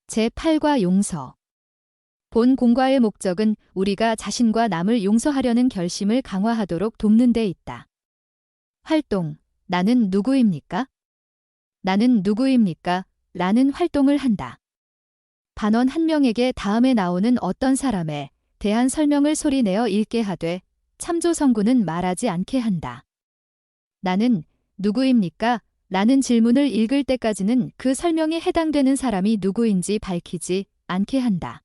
제8과 용서. 본 공과의 목적은 우리가 자신과 남을 용서하려는 결심을 강화하도록 돕는 데 있다. 활동. 나는 누구입니까? 나는 누구입니까? 라는 활동을 한다. 반원 한 명에게 다음에 나오는 어떤 사람에 대한 설명을 소리내어 읽게 하되 참조 성구는 말하지 않게 한다. 나는 누구입니까? 라는 질문을 읽을 때까지는 그 설명에 해당되는 사람이 누구인지 밝히지 않게 한다.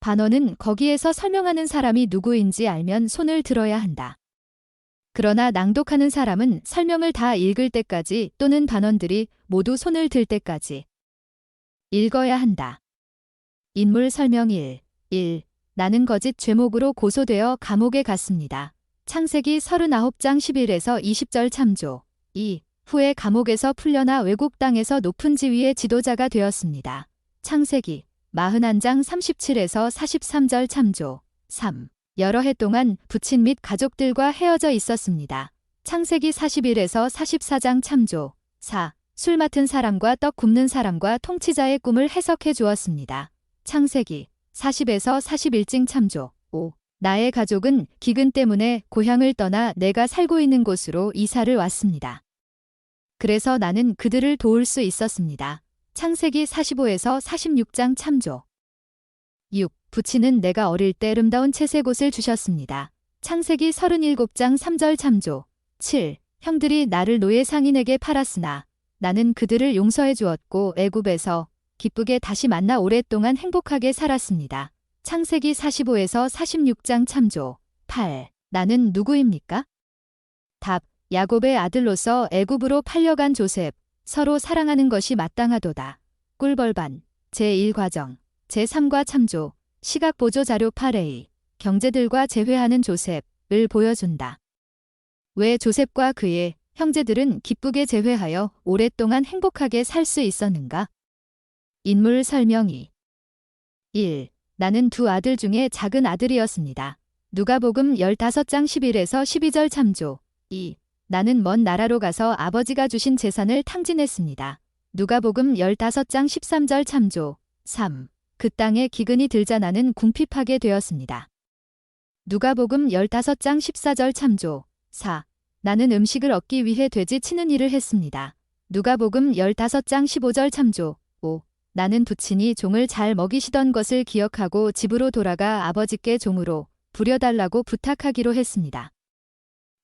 반원은 거기에서 설명하는 사람이 누구인지 알면 손을 들어야 한다. 그러나 낭독하는 사람은 설명을 다 읽을 때까지 또는 반원들이 모두 손을 들 때까지 읽어야 한다. 인물 설명 1. 나는 거짓 죄목으로 고소되어 감옥에 갔습니다. 창세기 39장 11에서 20절 참조. 2. 후에 감옥에서 풀려나 외국 땅에서 높은 지위의 지도자가 되었습니다. 창세기 41장 37에서 43절 참조. 3. 여러 해 동안 부친 및 가족들과 헤어져 있었습니다. 창세기 41에서 44장 참조. 4. 술 맡은 사람과 떡 굽는 사람과 통치자의 꿈을 해석해 주었습니다. 창세기 40에서 41장 참조. 5. 나의 가족은 기근 때문에 고향을 떠나 내가 살고 있는 곳으로 이사를 왔습니다. 그래서 나는 그들을 도울 수 있었습니다. 창세기 45에서 46장 참조. 6. 부친은 내가 어릴 때 아름다운 채색옷을 주셨습니다. 창세기 37장 3절 참조. 7. 형들이 나를 노예 상인에게 팔았으나 나는 그들을 용서해 주었고 애굽에서 기쁘게 다시 만나 오랫동안 행복하게 살았습니다. 창세기 45에서 46장 참조. 8. 나는 누구입니까? 답. 야곱의 아들로서 애굽으로 팔려간 조셉. 서로 사랑하는 것이 마땅하도다. 꿀벌반. 제1과정. 제3과 참조. 시각보조 자료 8A. 경제들과 재회하는 조셉을 보여준다. 왜 조셉과 그의 형제들은 기쁘게 재회하여 오랫동안 행복하게 살 수 있었는가? 인물 설명 2. 1. 나는 두 아들 중에 작은 아들이었습니다. 누가복음 15장 11에서 12절 참조. 2. 나는 먼 나라로 가서 아버지가 주신 재산을 탕진했습니다. 누가복음 15장 13절 참조. 3. 그 땅에 기근이 들자 나는 궁핍하게 되었습니다. 누가복음 15장 14절 참조. 4. 나는 음식을 얻기 위해 돼지 치는 일을 했습니다. 누가복음 15장 15절 참조. 5. 나는 부친이 종을 잘 먹이시던 것을 기억하고 집으로 돌아가 아버지께 종으로 부려달라고 부탁하기로 했습니다.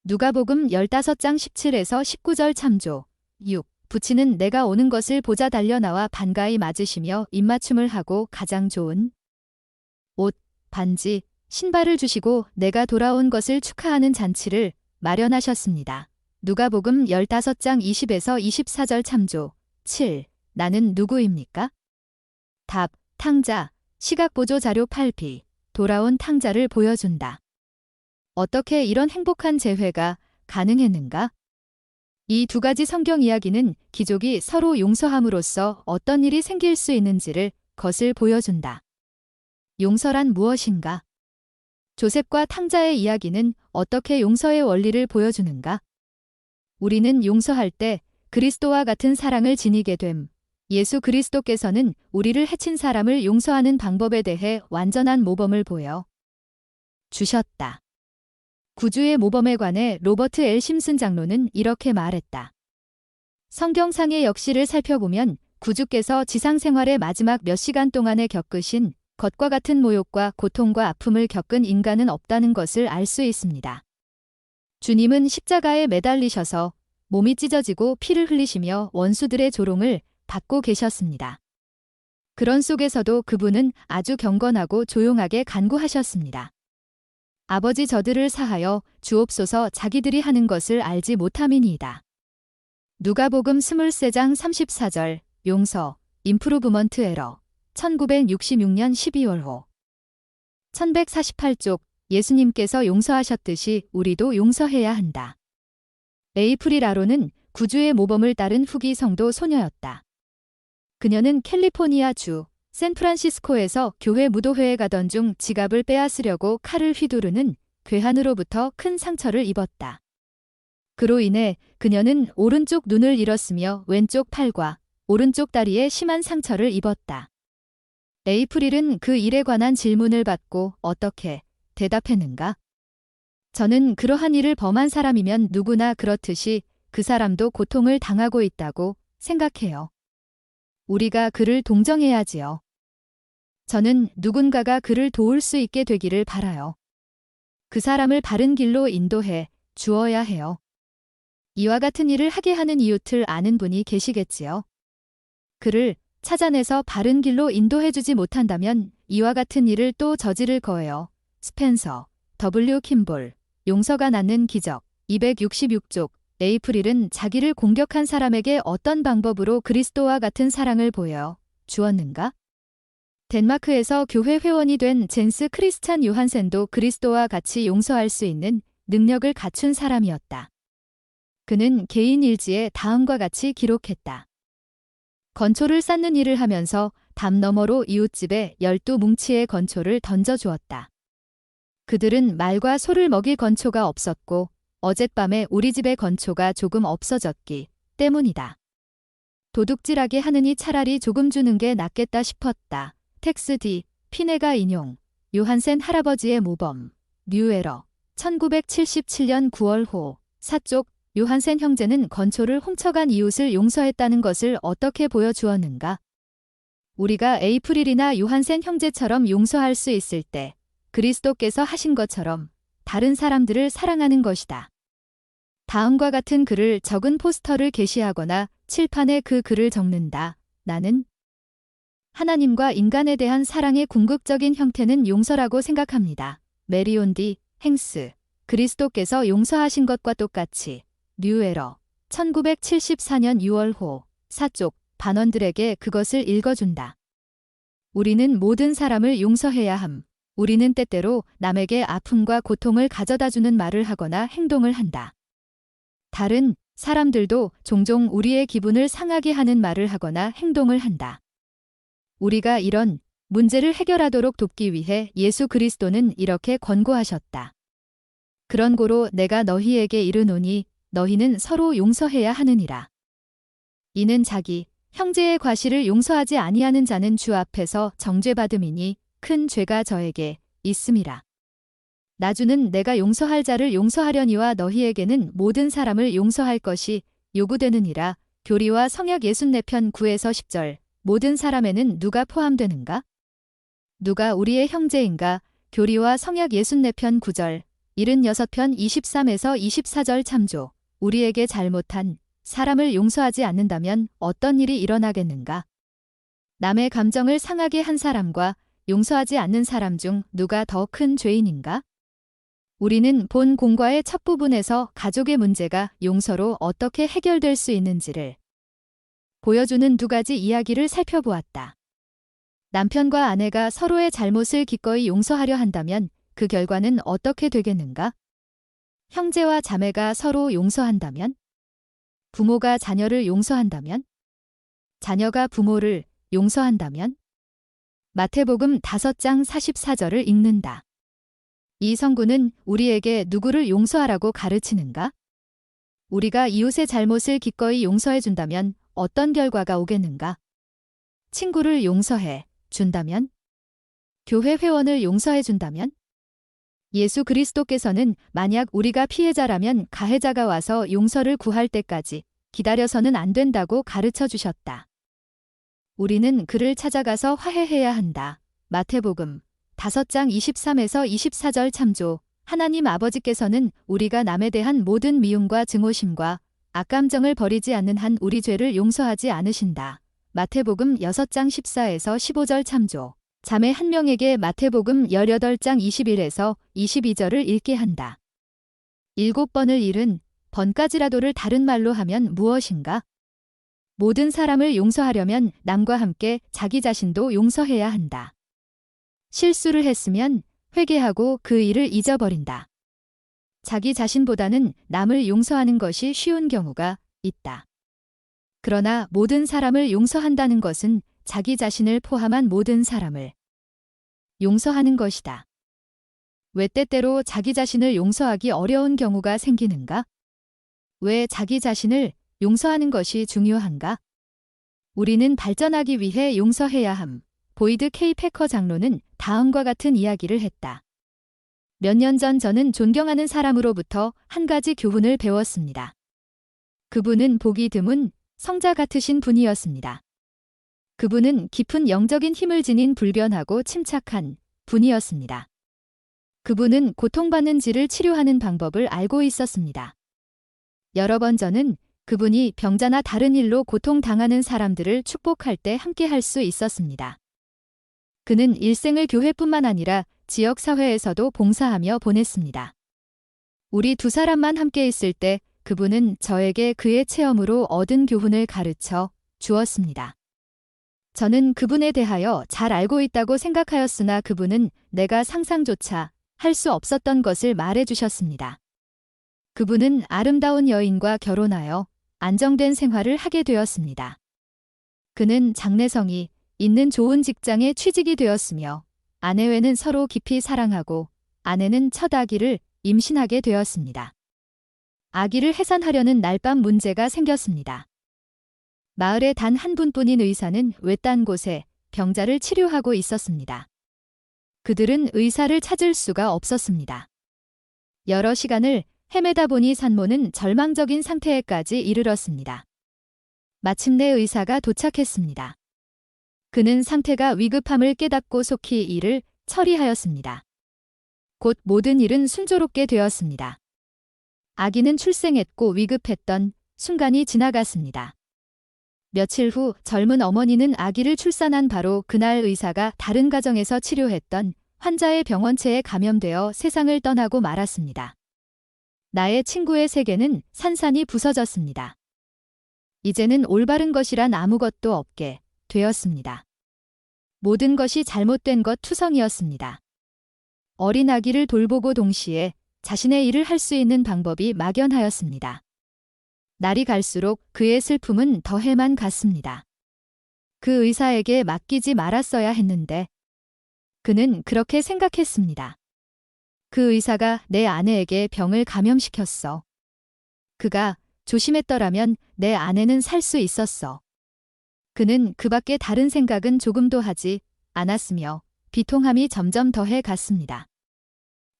누가복음 15장 17에서 19절 참조. 6. 부친은 내가 오는 것을 보자 달려나와 반가이 맞으시며 입맞춤을 하고 가장 좋은 옷, 반지, 신발을 주시고 내가 돌아온 것을 축하하는 잔치를 마련하셨습니다. 누가복음 15장 20에서 24절 참조. 7. 나는 누구입니까? 답. 탕자. 시각보조 자료 8B. 돌아온 탕자를 보여준다. 어떻게 이런 행복한 재회가 가능했는가? 이 두 가지 성경 이야기는 귀족이 서로 용서함으로써 어떤 일이 생길 수 있는지를 것을 보여준다. 용서란 무엇인가? 조셉과 탕자의 이야기는 어떻게 용서의 원리를 보여주는가? 우리는 용서할 때 그리스도와 같은 사랑을 지니게 됨. 예수 그리스도께서는 우리를 해친 사람을 용서하는 방법에 대해 완전한 모범을 보여 주셨다. 구주의 모범에 관해 로버트 L. 심슨 장로는 이렇게 말했다. 성경상의 역시를 살펴보면 구주께서 지상생활의 마지막 몇 시간 동안에 겪으신 것과 같은 모욕과 고통과 아픔을 겪은 인간은 없다는 것을 알 수 있습니다. 주님은 십자가에 매달리셔서 몸이 찢어지고 피를 흘리시며 원수들의 조롱을 받고 계셨습니다. 그런 속에서도 그분은 아주 경건하고 조용하게 간구하셨습니다. 아버지 저들을 사하여 주옵소서 자기들이 하는 것을 알지 못함이니이다. 누가복음 23장 34절 용서, 임프루브먼트 에러 1966년 12월호 1148쪽 예수님께서 용서하셨듯이 우리도 용서해야 한다. 에이프릴 아로는 구주의 모범을 따른 후기 성도 소녀였다. 그녀는 캘리포니아주 샌프란시스코에서 교회 무도회에 가던 중 지갑을 빼앗으려고 칼을 휘두르는 괴한으로부터 큰 상처를 입었다. 그로 인해 그녀는 오른쪽 눈을 잃었으며 왼쪽 팔과 오른쪽 다리에 심한 상처를 입었다. 에이프릴은 그 일에 관한 질문을 받고 어떻게 대답했는가? 저는 그러한 일을 범한 사람이면 누구나 그렇듯이 그 사람도 고통을 당하고 있다고 생각해요. 우리가 그를 동정해야지요. 저는 누군가가 그를 도울 수 있게 되기를 바라요. 그 사람을 바른 길로 인도해 주어야 해요. 이와 같은 일을 하게 하는 이웃을 아는 분이 계시겠지요. 그를 찾아내서 바른 길로 인도해주지 못한다면 이와 같은 일을 또 저지를 거예요. 스펜서, W. 킴볼, 용서가 낳는 기적, 266쪽. 에이프릴은 자기를 공격한 사람에게 어떤 방법으로 그리스도와 같은 사랑을 보여 주었는가? 덴마크에서 교회 회원이 된 젠스 크리스찬 요한센도 그리스도와 같이 용서할 수 있는 능력을 갖춘 사람이었다. 그는 개인 일지에 다음과 같이 기록했다. 건초를 쌓는 일을 하면서 담 너머로 이웃집에 12뭉치의 건초를 던져주었다. 그들은 말과 소를 먹일 건초가 없었고 어젯밤에 우리 집의 건초가 조금 없어졌기 때문이다. 도둑질하게 하느니 차라리 조금 주는 게 낫겠다 싶었다. 텍스 D. 피네가 인용. 요한센 할아버지의 모범. 뉴에러. 1977년 9월호. 4쪽. 요한센 형제는 건초를 훔쳐간 이웃을 용서했다는 것을 어떻게 보여주었는가? 우리가 에이프릴이나 요한센 형제처럼 용서할 수 있을 때 그리스도께서 하신 것처럼 다른 사람들을 사랑하는 것이다. 다음과 같은 글을 적은 포스터를 게시하거나 칠판에 그 글을 적는다. 나는 하나님과 인간에 대한 사랑의 궁극적인 형태는 용서라고 생각합니다. 메리온 D. 행스. 그리스도께서 용서하신 것과 똑같이. 뉴에러. 1974년 6월호. 4쪽. 반원들에게 그것을 읽어준다. 우리는 모든 사람을 용서해야 함. 우리는 때때로 남에게 아픔과 고통을 가져다주는 말을 하거나 행동을 한다. 다른 사람들도 종종 우리의 기분을 상하게 하는 말을 하거나 행동을 한다. 우리가 이런 문제를 해결하도록 돕기 위해 예수 그리스도는 이렇게 권고하셨다. 그런 고로 내가 너희에게 이르노니 너희는 서로 용서해야 하느니라. 이는 자기 형제의 과실을 용서하지 아니하는 자는 주 앞에서 정죄받음이니 큰 죄가 저에게 있음이라. 나주는 내가 용서할 자를 용서하려니와 너희에게는 모든 사람을 용서할 것이 요구되느니라. 교리와 성역 64편 9에서 10절. 모든 사람에는 누가 포함되는가? 누가 우리의 형제인가? 교리와 성역 64편 9절. 76편 23에서 24절 참조. 우리에게 잘못한 사람을 용서하지 않는다면 어떤 일이 일어나겠는가? 남의 감정을 상하게 한 사람과 용서하지 않는 사람 중 누가 더 큰 죄인인가? 우리는 본 공과의 첫 부분에서 가족의 문제가 용서로 어떻게 해결될 수 있는지를 보여주는 두 가지 이야기를 살펴보았다. 남편과 아내가 서로의 잘못을 기꺼이 용서하려 한다면 그 결과는 어떻게 되겠는가? 형제와 자매가 서로 용서한다면? 부모가 자녀를 용서한다면? 자녀가 부모를 용서한다면? 마태복음 5장 44절을 읽는다. 이 성구는 우리에게 누구를 용서하라고 가르치는가? 우리가 이웃의 잘못을 기꺼이 용서해준다면 어떤 결과가 오겠는가? 친구를 용서해 준다면? 교회 회원을 용서해준다면? 예수 그리스도께서는 만약 우리가 피해자라면 가해자가 와서 용서를 구할 때까지 기다려서는 안 된다고 가르쳐 주셨다. 우리는 그를 찾아가서 화해해야 한다. 마태복음 5장 23에서 24절 참조. 하나님 아버지께서는 우리가 남에 대한 모든 미움과 증오심과 악감정을 버리지 않는 한 우리 죄를 용서하지 않으신다. 마태복음 6장 14에서 15절 참조. 자매 한 명에게 마태복음 18장 21에서 22절을 읽게 한다. 7번을 잃은 번까지라도를 다른 말로 하면 무엇인가? 모든 사람을 용서하려면 남과 함께 자기 자신도 용서해야 한다. 실수를 했으면 회개하고 그 일을 잊어버린다. 자기 자신보다는 남을 용서하는 것이 쉬운 경우가 있다. 그러나 모든 사람을 용서한다는 것은 자기 자신을 포함한 모든 사람을 용서하는 것이다. 왜 때때로 자기 자신을 용서하기 어려운 경우가 생기는가? 왜 자기 자신을 용서하는 것이 중요한가? 우리는 발전하기 위해 용서해야 함. 보이드 K 패커 장로는 다음과 같은 이야기를 했다. 몇 년 전 저는 존경하는 사람으로부터 한 가지 교훈을 배웠습니다. 그분은 보기 드문 성자 같으신 분이었습니다. 그분은 깊은 영적인 힘을 지닌 불변하고 침착한 분이었습니다. 그분은 고통받는 지를 치료하는 방법을 알고 있었습니다. 여러 번 저는 그분이 병자나 다른 일로 고통당하는 사람들을 축복할 때 함께 할 수 있었습니다. 그는 일생을 교회뿐만 아니라 지역사회에서도 봉사하며 보냈습니다. 우리 두 사람만 함께 있을 때 그분은 저에게 그의 체험으로 얻은 교훈을 가르쳐 주었습니다. 저는 그분에 대하여 잘 알고 있다고 생각하였으나 그분은 내가 상상조차 할 수 없었던 것을 말해 주셨습니다. 그분은 아름다운 여인과 결혼하여 안정된 생활을 하게 되었습니다. 그는 장래성이 있는 좋은 직장에 취직이 되었으며 아내외는 서로 깊이 사랑하고 아내는 첫 아기를 임신하게 되었습니다. 아기를 해산하려는 날밤 문제가 생겼습니다. 마을에 단 한 분뿐인 의사는 외딴 곳에 병자를 치료하고 있었습니다. 그들은 의사를 찾을 수가 없었습니다. 여러 시간을 헤매다 보니 산모는 절망적인 상태에까지 이르렀습니다. 마침내 의사가 도착했습니다. 그는 상태가 위급함을 깨닫고 속히 일을 처리하였습니다. 곧 모든 일은 순조롭게 되었습니다. 아기는 출생했고 위급했던 순간이 지나갔습니다. 며칠 후 젊은 어머니는 아기를 출산한 바로 그날 의사가 다른 가정에서 치료했던 환자의 병원체에 감염되어 세상을 떠나고 말았습니다. 나의 친구의 세계는 산산이 부서졌습니다. 이제는 올바른 것이란 아무것도 없게 되었습니다. 모든 것이 잘못된 것 투성이었습니다. 어린 아기를 돌보고 동시에 자신의 일을 할 수 있는 방법이 막연하였습니다. 날이 갈수록 그의 슬픔은 더해만 갔습니다. 그 의사에게 맡기지 말았어야 했는데 그는 그렇게 생각했습니다. 그 의사가 내 아내에게 병을 감염시켰어. 그가 조심했더라면 내 아내는 살 수 있었어. 그는 그 밖에 다른 생각은 조금도 하지 않았으며 비통함이 점점 더해 갔습니다.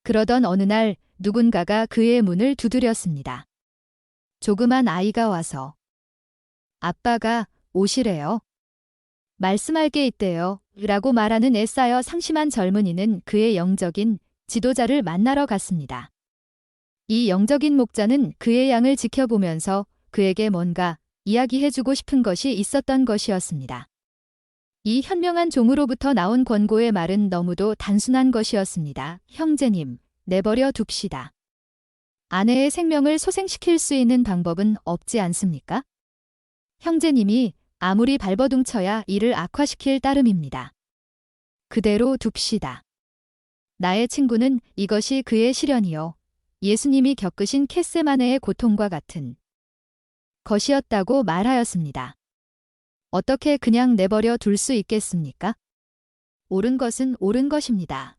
그러던 어느 날 누군가가 그의 문을 두드렸습니다. 조그만 아이가 와서 아빠가 오시래요. 말씀할 게 있대요. 라고 말하는 애싸여 상심한 젊은이는 그의 영적인 지도자를 만나러 갔습니다. 이 영적인 목자는 그의 양을 지켜보면서 그에게 뭔가 이야기해주고 싶은 것이 있었던 것이었습니다. 이 현명한 종으로부터 나온 권고의 말은 너무도 단순한 것이었습니다. 형제님, 내버려 둡시다. 아내의 생명을 소생시킬 수 있는 방법은 없지 않습니까? 형제님이 아무리 발버둥쳐야 이를 악화시킬 따름입니다. 그대로 둡시다. 나의 친구는 이것이 그의 시련이요. 예수님이 겪으신 겟세마네의 고통과 같은 것이었다고 말하였습니다. 어떻게 그냥 내버려 둘 수 있겠습니까? 옳은 것은 옳은 것입니다.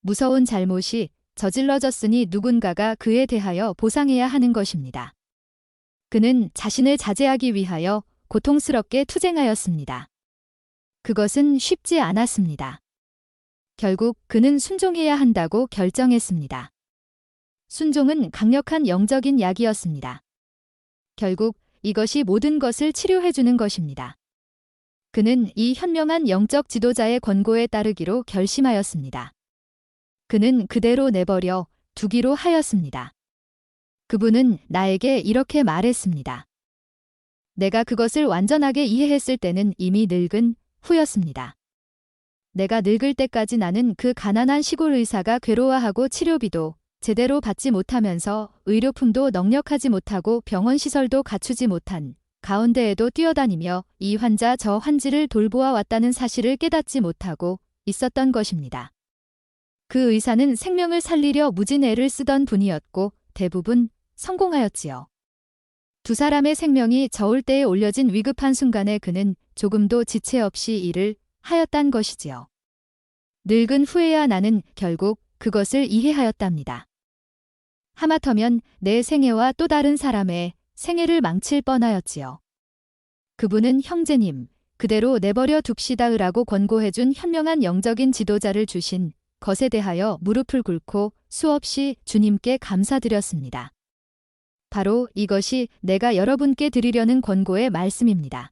무서운 잘못이 저질러졌으니 누군가가 그에 대하여 보상해야 하는 것입니다. 그는 자신을 자제하기 위하여 고통스럽게 투쟁하였습니다. 그것은 쉽지 않았습니다. 결국 그는 순종해야 한다고 결정했습니다. 순종은 강력한 영적인 약이었습니다. 결국 이것이 모든 것을 치료해주는 것입니다. 그는 이 현명한 영적 지도자의 권고에 따르기로 결심하였습니다. 그는 그대로 내버려 두기로 하였습니다. 그분은 나에게 이렇게 말했습니다. 내가 그것을 완전하게 이해했을 때는 이미 늙은 후였습니다. 내가 늙을 때까지 나는 그 가난한 시골 의사가 괴로워하고 치료비도 제대로 받지 못하면서 의료품도 넉넉하지 못하고 병원 시설도 갖추지 못한 가운데에도 뛰어다니며 이 환자 저 환지를 돌보아 왔다는 사실을 깨닫지 못하고 있었던 것입니다. 그 의사는 생명을 살리려 무진 애를 쓰던 분이었고 대부분 성공하였지요. 두 사람의 생명이 저울 때에 올려진 위급한 순간에 그는 조금도 지체 없이 일을 하였단 것이지요. 늙은 후에야 나는 결국 그것을 이해하였답니다. 하마터면 내 생애와 또 다른 사람의 생애를 망칠 뻔하였지요. 그분은 형제님, 그대로 내버려 둡시다으라고 권고해준 현명한 영적인 지도자를 주신 것에 대하여 무릎을 꿇고 수없이 주님께 감사드렸습니다. 바로 이것이 내가 여러분께 드리려는 권고의 말씀입니다.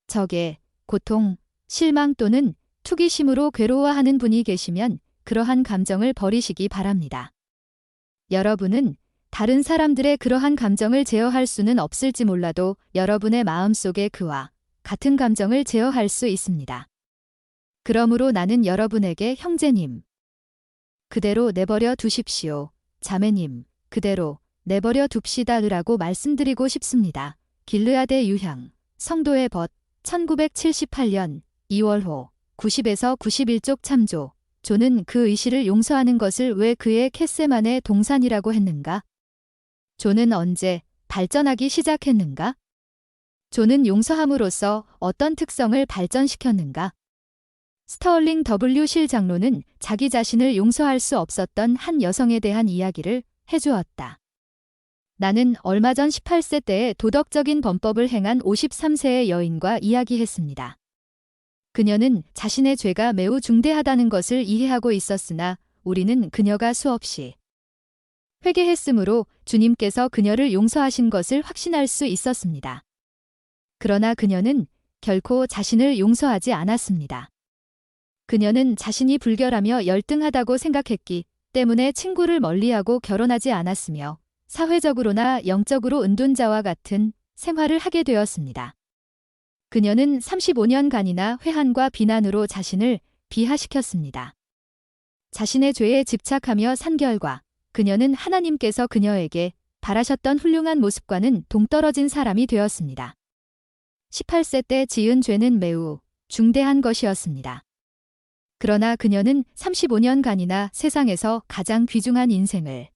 적에 고통, 실망 또는 투기심으로 괴로워하는 분이 계시면 그러한 감정을 버리시기 바랍니다. 여러분은 다른 사람들의 그러한 감정을 제어할 수는 없을지 몰라도 여러분의 마음속에 그와 같은 감정을 제어할 수 있습니다. 그러므로 나는 여러분에게 형제님, 그대로 내버려 두십시오. 자매님, 그대로 내버려 둡시다으라고 말씀드리고 싶습니다. 길르아데 유향, 성도의 벗, 1978년 2월호 90에서 91쪽 참조. 조는 그 의시를 용서하는 것을 왜 그의 겟세만의 동산이라고 했는가? 조는 언제 발전하기 시작했는가? 조는 용서함으로써 어떤 특성을 발전시켰는가? 스터링 W. 실 장로는 자기 자신을 용서할 수 없었던 한 여성에 대한 이야기를 해주었다. 나는 얼마 전 18세 때에 도덕적인 범법을 행한 53세의 여인과 이야기했습니다. 그녀는 자신의 죄가 매우 중대하다는 것을 이해하고 있었으나 우리는 그녀가 수없이 회개했으므로 주님께서 그녀를 용서하신 것을 확신할 수 있었습니다. 그러나 그녀는 결코 자신을 용서하지 않았습니다. 그녀는 자신이 불결하며 열등하다고 생각했기 때문에 친구를 멀리하고 결혼하지 않았으며 사회적으로나 영적으로 은둔자와 같은 생활을 하게 되었습니다. 그녀는 35년간이나 회한과 비난으로 자신을 비하시켰습니다. 자신의 죄에 집착하며 산 결과 그녀는 하나님께서 그녀에게 바라셨던 훌륭한 모습과는 동떨어진 사람이 되었습니다. 18세 때 지은 죄는 매우 중대한 것이었습니다. 그러나 그녀는 35년간이나 세상에서 가장 귀중한 인생을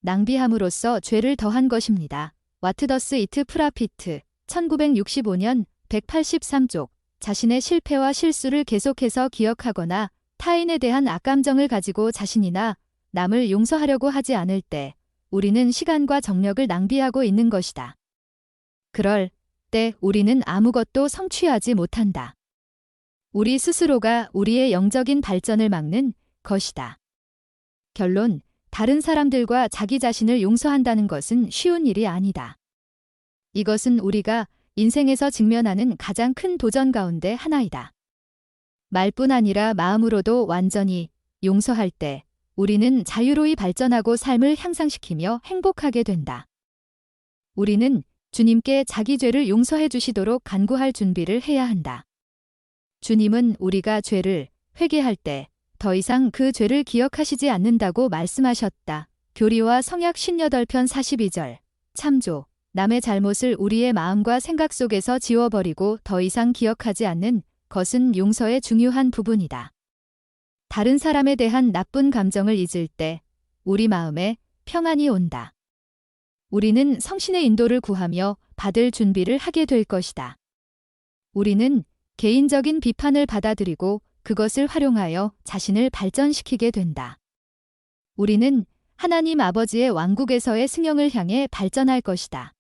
낭비함으로써 죄를 더한 것입니다. 와트더스 이트 프라피트 1965년 183쪽. 자신의 실패와 실수를 계속해서 기억하거나 타인에 대한 악감정을 가지고 자신이나 남을 용서하려고 하지 않을 때 우리는 시간과 정력을 낭비하고 있는 것이다. 그럴 때 우리는 아무것도 성취하지 못한다. 우리 스스로가 우리의 영적인 발전을 막는 것이다. 결론, 다른 사람들과 자기 자신을 용서한다는 것은 쉬운 일이 아니다. 이것은 우리가 인생에서 직면하는 가장 큰 도전 가운데 하나이다. 말뿐 아니라 마음으로도 완전히 용서할 때 우리는 자유로이 발전하고 삶을 향상시키며 행복하게 된다. 우리는 주님께 자기 죄를 용서해 주시도록 간구할 준비를 해야 한다. 주님은 우리가 죄를 회개할 때 더 이상 그 죄를 기억하시지 않는다고 말씀하셨다. 교리와 성약 18편 42절. 참조. 남의 잘못을 우리의 마음과 생각 속에서 지워버리고 더 이상 기억하지 않는 것은 용서의 중요한 부분이다. 다른 사람에 대한 나쁜 감정을 잊을 때 우리 마음에 평안이 온다. 우리는 성신의 인도를 구하며 받을 준비를 하게 될 것이다. 우리는 개인적인 비판을 받아들이고 그것을 활용하여 자신을 발전시키게 된다. 우리는 하나님 아버지의 왕국에서의 승영을 향해 발전할 것이다.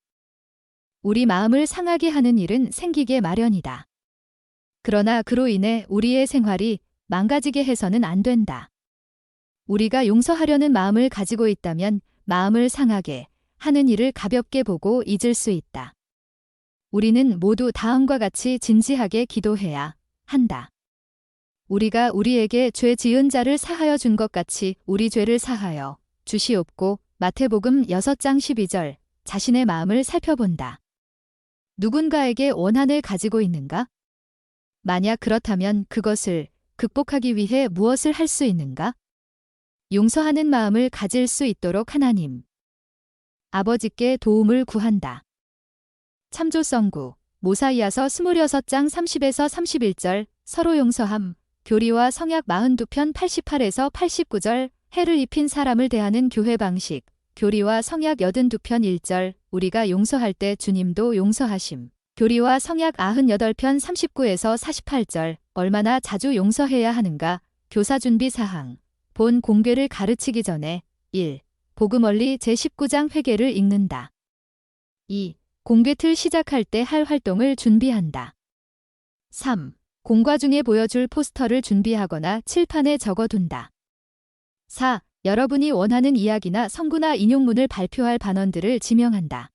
우리 마음을 상하게 하는 일은 생기게 마련이다. 그러나 그로 인해 우리의 생활이 망가지게 해서는 안 된다. 우리가 용서하려는 마음을 가지고 있다면 마음을 상하게 하는 일을 가볍게 보고 잊을 수 있다. 우리는 모두 다음과 같이 진지하게 기도해야 한다. 우리가 우리에게 죄 지은 자를 사하여 준 것 같이 우리 죄를 사하여 주시옵고. 마태복음 6장 12절. 자신의 마음을 살펴본다. 누군가에게 원한을 가지고 있는가? 만약 그렇다면 그것을 극복하기 위해 무엇을 할 수 있는가? 용서하는 마음을 가질 수 있도록 하나님 아버지께 도움을 구한다. 참조성구. 모사이아서 26장 30에서 31절. 서로 용서함. 교리와 성약 42편 88에서 89절. 해를 입힌 사람을 대하는 교회 방식. 교리와 성약 82편 1절. 우리가 용서할 때 주님도 용서하심. 교리와 성약 98편 39에서 48절. 얼마나 자주 용서해야 하는가. 교사준비 사항. 본 공궤를 가르치기 전에 1. 복음원리 제19장 회개를 읽는다. 2. 공궤틀 시작할 때 할 활동을 준비한다. 3. 공과 중에 보여줄 포스터를 준비하거나 칠판에 적어둔다. 4. 여러분이 원하는 이야기나 성구나 인용문을 발표할 반원들을 지명한다.